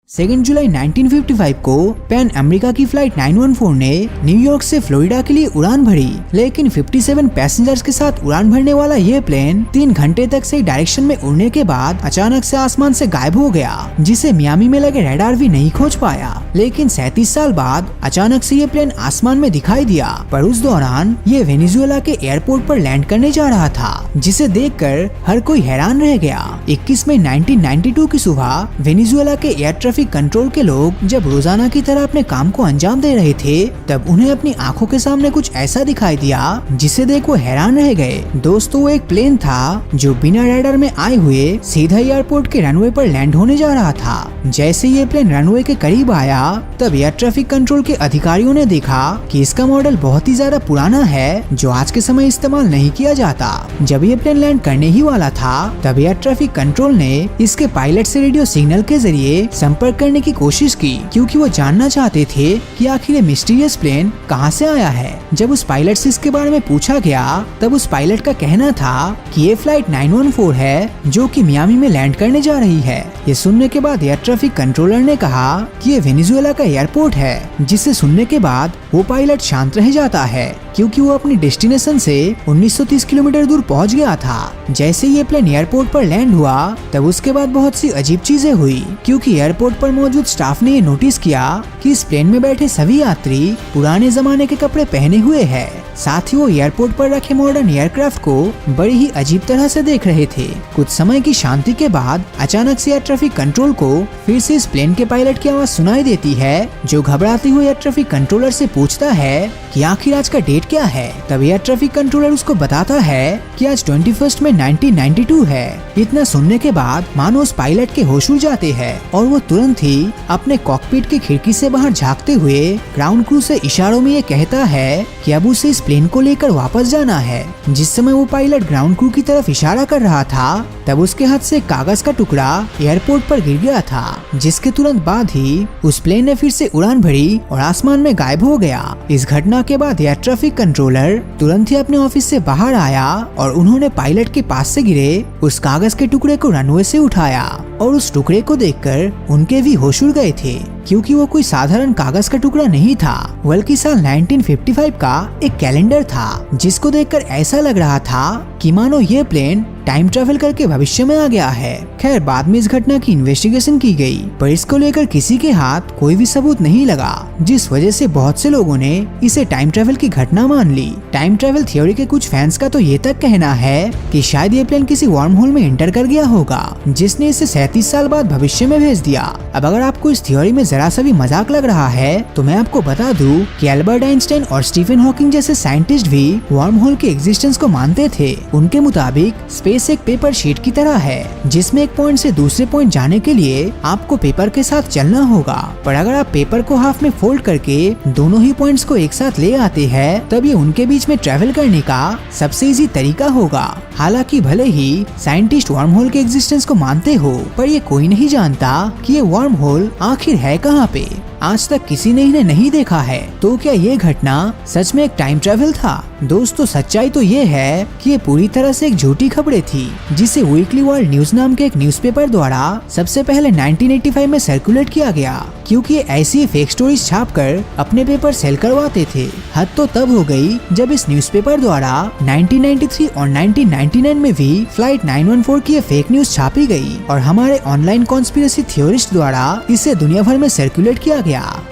2 जुलाई 1955 को pan America की flight 914 ने न्यूयॉर्क से फ्लोरिडा के लिए उड़ान भरी, लेकिन 57 पैसेंजर्स के साथ उड़ान भरने वाला ये प्लेन 3 घंटे तक सही डायरेक्शन में उड़ने के बाद अचानक से आसमान से गायब हो गया, जिसे मियामी में लगे रडार भी नहीं खोज पाया। लेकिन 37 साल बाद अचानक से ये प्लेन आसमान में दिखाई दिया, पर उस दौरान ये वेनेजुएला के एयरपोर्ट पर लैंड करने जा रहा था, जिसे देखकर हर कोई हैरान रह गया। 21 मई 1992 की सुबह वेनेजुएला के एयर ट्रैफिक कंट्रोल के लोग जब रोजाना की तरह अपने काम को अंजाम दे रहे थे, तब उन्हें अपनी आंखों के सामने कुछ ऐसा दिखाई दिया जिसे देख वो हैरान रह गए। दोस्तों, वो एक प्लेन था जो बिना रडार में आए हुए सीधा एयरपोर्ट के रनवे पर लैंड होने जा रहा था। जैसे ये प्लेन रनवे के करीब आया, तब एयर ट्रैफिक कंट्रोल के अधिकारियों ने देखा कि इसका मॉडल बहुत ही ज्यादा पुराना है, जो आज के समय इस्तेमाल नहीं किया जाता। जब ये प्लेन लैंड करने ही वाला था, तब एयर ट्रैफिक कंट्रोल ने इसके पायलट से रेडियो सिग्नल के जरिए संपर्क करने की कोशिश की, क्योंकि वो जानना चाहते थे कि आखिर ये मिस्टीरियस प्लेन कहां से आया है। जब उस पायलट से इसके बारे में पूछा गया, तब उस पायलट का कहना था कि ये फ्लाइट 914 है, जो कि मियामी में लैंड करने जा रही है। ये सुनने के बाद एयर ट्रैफिक कंट्रोलर ने कहा कि ये वेनेजुएला का एयरपोर्ट है, जिसे सुनने के बाद वो पायलट शांत रह जाता है, क्योंकि वो अपनी डेस्टिनेशन से 1930 किलोमीटर दूर पहुंच गया था। जैसे ये प्लेन एयरपोर्ट पर लैंड हुआ, तब उसके बाद बहुत सी अजीब चीजें हुई, क्योंकि एयरपोर्ट पर मौजूद स्टाफ ने ये नोटिस किया कि इस प्लेन में बैठे सभी यात्री पुराने जमाने के कपड़े पहने हुए हैं। साथ ही वो एयरपोर्ट पर रखे मॉडर्न एयरक्राफ्ट को बड़ी ही अजीब तरह से देख रहे थे। कुछ समय की शांति के बाद अचानक से एयर ट्रैफिक कंट्रोल को फिर से इस प्लेन के पायलट की आवाज सुनाई देती है, जो घबराते हुए एयर ट्रैफिक कंट्रोलर से पूछता है कि आखिर आज का डेट क्या है। तब एयर ट्रैफिक कंट्रोलर उसको बताता है कि आज 21 मई 1992 है। इतना सुनने के बाद मानो उस पायलट के होश उड़ जाते हैं, और वो तुरंत ही अपने कॉकपिट की खिड़की से बाहर झांकते हुए ग्राउंड क्रू से इशारों में ये कहता है कि अब उसे इस प्लेन को लेकर वापस जाना है। जिस समय वो पायलट ग्राउंड क्रू की तरफ इशारा कर रहा था, तब उसके हाथ से कागज का टुकड़ा एयरपोर्ट पर गिर गया था, जिसके तुरंत बाद ही उस प्लेन ने फिर से उड़ान भरी और आसमान में गायब हो गया। इस घटना के बाद एयर ट्रैफिक कंट्रोलर तुरंत ही अपने ऑफिस से बाहर आया, और उन्होंने पायलट के पास से गिरे उस कागज के टुकड़े को रनवे से उठाया, और उस टुकड़े को देखकर उनके भी होश उड़ गए थे, क्योंकि वो कोई साधारण कागज का टुकड़ा नहीं था, बल्कि साल 1955 का एक कैलेंडर था, जिसको देखकर ऐसा लग रहा था कि मानो ये प्लेन टाइम ट्रेवल करके भविष्य में आ गया है। खैर, बाद में इस घटना की इन्वेस्टिगेशन की गई, पर इसको लेकर किसी के हाथ कोई भी सबूत नहीं लगा, जिस वजह से बहुत से लोगों ने इसे टाइम ट्रेवल की घटना मान ली। टाइम ट्रेवल थ्योरी के कुछ फैंस का तो ये तक कहना है कि शायद ये प्लेन किसी वार्म होल में एंटर कर गया होगा, जिसने इसे 37 साल बाद भविष्य में भेज दिया। अब अगर आपको इस थ्योरी में जरा सा भी मजाक लग रहा है, तो मैं आपको बता दूं कि एल्बर्ट आइंस्टाइन और स्टीफन हॉकिंग जैसे साइंटिस्ट भी वार्म होल के एग्जिस्टेंस को मानते थे। उनके मुताबिक स्पेस एक पेपर शीट की तरह है, जिसमें एक पॉइंट से दूसरे पॉइंट जाने के लिए आपको पेपर के साथ चलना होगा, पर अगर आप पेपर को हाफ में फोल्ड करके दोनों ही पॉइंट्स को एक साथ ले आते हैं, तब ये उनके बीच में ट्रेवल करने का सबसे इजी तरीका होगा। हालांकि भले ही साइंटिस्ट वार्म होल के एग्जिस्टेंस को मानते हो, पर ये कोई नहीं जानता कि ये वार्म होल आखिर है कहाँ पे। आज तक किसी ने इन्हें नहीं देखा है, तो क्या ये घटना सच में एक टाइम ट्रेवल था? दोस्तों, सच्चाई तो ये है कि ये पूरी तरह से एक झूठी खबरें थी, जिसे वीकली वर्ल्ड न्यूज नाम के एक न्यूज़पेपर द्वारा सबसे पहले 1985 में सर्कुलेट किया गया, क्योंकि ये ऐसी फेक स्टोरीज छापकर अपने पेपर सेल करवाते थे। हद तो तब हो गई जब इस न्यूज़पेपर द्वारा 1993 और 1999 में भी फ्लाइट 914 की फेक न्यूज छापी गई, और हमारे ऑनलाइन कॉन्स्पिरेसी थ्योरिस्ट द्वारा इसे दुनिया भर में सर्कुलेट किया गया।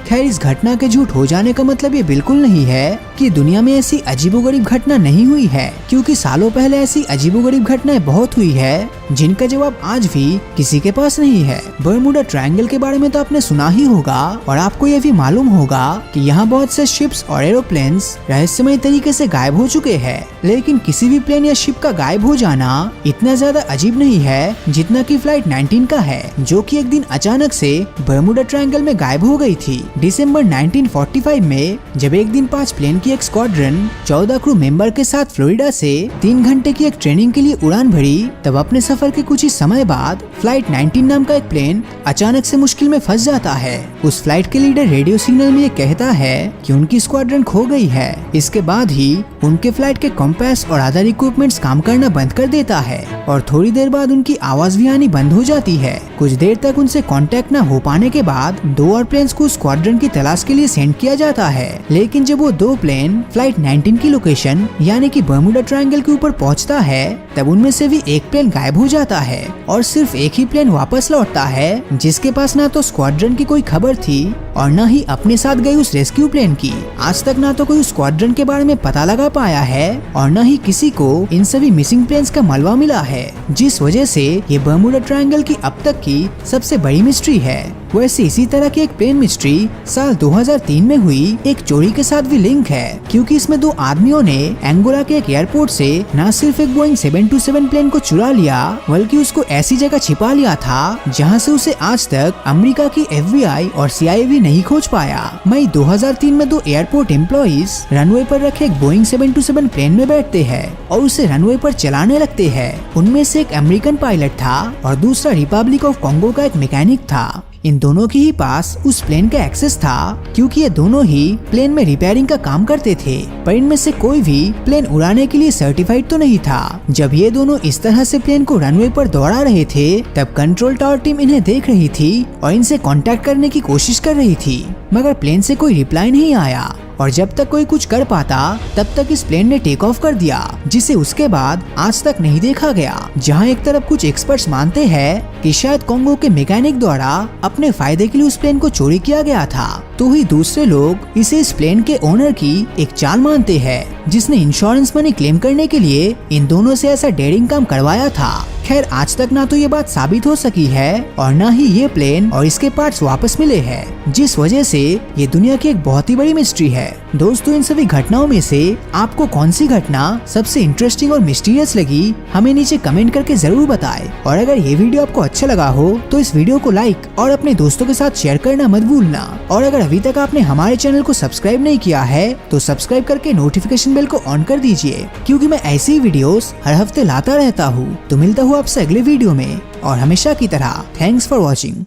खैर, इस घटना के झूठ हो जाने का मतलब ये बिल्कुल नहीं है कि दुनिया में ऐसी अजीबोगरीब घटना नहीं हुई है, क्योंकि सालों पहले ऐसी अजीबोगरीब घटनाएं बहुत हुई है, जिनका जवाब आज भी किसी के पास नहीं है। बर्मुडा ट्रायंगल के बारे में तो आपने सुना ही होगा, और आपको ये भी मालूम होगा कि यहाँ बहुत से शिप्स और एरोप्लेन्स रहस्यमय तरीके से गायब हो चुके हैं, लेकिन किसी भी प्लेन या शिप का गायब हो जाना इतना ज्यादा अजीब नहीं है जितना कि फ्लाइट 19 का है, जो कि एक दिन अचानक से बर्मुडा ट्रायंगल में गायब हो गई गई थी। दिसंबर 1945 में जब एक दिन 5 प्लेन की एक स्क्वाड्रन 14 क्रू मेंबर के साथ फ्लोरिडा से 3 घंटे की एक ट्रेनिंग के लिए उड़ान भरी, तब अपने सफर के कुछ ही समय बाद फ्लाइट 19 नाम का एक प्लेन अचानक से मुश्किल में फंस जाता है। उस फ्लाइट के लीडर रेडियो सिग्नल में ये कहता है कि उनकी स्क्वाड्रन खो गई है। इसके बाद ही उनके फ्लाइट के कंपास और अदर इक्विपमेंट्स काम करना बंद कर देता है और थोड़ी देर बाद उनकी आवाज भी आनी बंद हो जाती है। कुछ देर तक उनसे कांटेक्ट न हो पाने के बाद 2 और प्लेन्स को स्क्वाड्रन की तलाश के लिए सेंड किया जाता है, लेकिन जब वो 2 प्लेन फ्लाइट 19 की लोकेशन यानी कि बर्मुडा ट्रायंगल के ऊपर पहुंचता है, तब उनमें से भी एक प्लेन गायब हो जाता है और सिर्फ एक ही प्लेन वापस लौटता है, जिसके पास ना तो स्क्वाड्रन की कोई खबर थी और न ही अपने साथ गई उस रेस्क्यू प्लेन की। आज तक ना तो कोई स्क्वाड्रन के बारे में पता लगा पाया है और न ही किसी को इन सभी मिसिंग प्लेन्स का मलबा मिला है, जिस वजह से ये बर्मुडा ट्रायंगल की अब तक की सबसे बड़ी मिस्ट्री है। वैसे इसी तरह की एक प्लेन मिस्ट्री साल 2003 में हुई एक चोरी के साथ भी लिंक है, क्योंकि इसमें 2 आदमियों ने एंगोला के एक एयरपोर्ट से न सिर्फ एक बोइंग 727 प्लेन को चुरा लिया, बल्कि उसको ऐसी जगह छिपा लिया था जहां से उसे आज तक अमेरिका की FBI और CIA भी नहीं खोज पाया। मई 2003 में 2 एयरपोर्ट एम्प्लॉइज रनवे पर रखे एक बोइंग 727 प्लेन में बैठते हैं और उसे रनवे पर चलाने लगते हैं। उनमें से एक अमेरिकन पायलट था और दूसरा रिपब्लिक ऑफ कॉन्गो का एक मैकेनिक था। इन दोनों के ही पास उस प्लेन का एक्सेस था, क्योंकि ये दोनों ही प्लेन में रिपेयरिंग का काम करते थे, पर इनमें से कोई भी प्लेन उड़ाने के लिए सर्टिफाइड तो नहीं था। जब ये दोनों इस तरह से प्लेन को रनवे पर दौड़ा रहे थे, तब कंट्रोल टावर टीम इन्हें देख रही थी और इनसे कांटेक्ट करने की कोशिश कर रही थी, मगर प्लेन से कोई रिप्लाई नहीं आया और जब तक कोई कुछ कर पाता तब तक इस प्लेन ने टेक ऑफ कर दिया, जिसे उसके बाद आज तक नहीं देखा गया। जहां एक तरफ कुछ एक्सपर्ट्स मानते हैं कि शायद कॉन्गो के मैकेनिक द्वारा अपने फायदे के लिए उस प्लेन को चोरी किया गया था, तो ही दूसरे लोग इसे इस प्लेन के ओनर की एक चाल मानते हैं, जिसने इंश्योरेंस मनी क्लेम करने के लिए इन दोनों से ऐसा डेयरिंग काम करवाया था। खैर आज तक ना तो ये बात साबित हो सकी है और ना ही ये प्लेन और इसके पार्ट्स वापस मिले हैं, जिस वजह से ये दुनिया की एक बहुत ही बड़ी मिस्ट्री है। दोस्तों, इन सभी घटनाओं में से आपको कौन सी घटना सबसे इंटरेस्टिंग और मिस्टीरियस लगी, हमें नीचे कमेंट करके जरूर बताएं। और अगर ये वीडियो आपको अच्छा लगा हो तो इस वीडियो को लाइक और अपने दोस्तों के साथ शेयर करना मत भूलना। और अगर अभी तक आपने हमारे चैनल को सब्सक्राइब नहीं किया है तो सब्सक्राइब करके नोटिफिकेशन बेल को ऑन कर दीजिए, क्योंकि मैं ऐसी ही वीडियोस हर हफ्ते लाता रहता हूँ। तो मिलता हूँ आपसे अगले वीडियो में और हमेशा की तरह थैंक्स फॉर वॉचिंग।